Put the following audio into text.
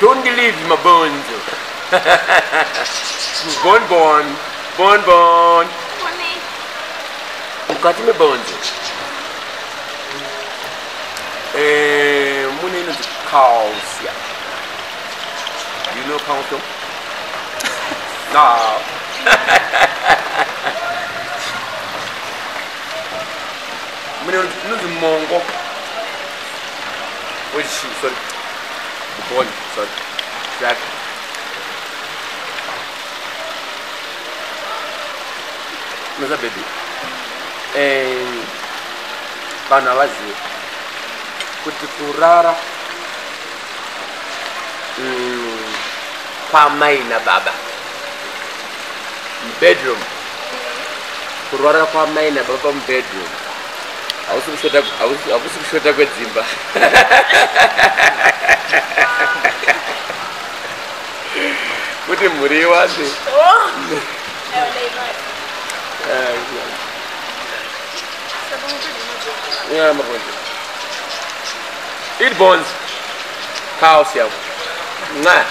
Don't leave my bones. Bon. Got me bones. Money is cows. Yeah. You know cows? No. Money is mongo. Which sorry. The bone, sorry. Jack. Mother baby. Bana wazi. Kuti kurara. Kwa mai na baba. Bedroom. Kurara kwa mai na baba bedroom. Hausi kushota kwa dzimba. Kuti muri wazi. Yeah, I'm going to eat bones. Cows, yeah. Nah.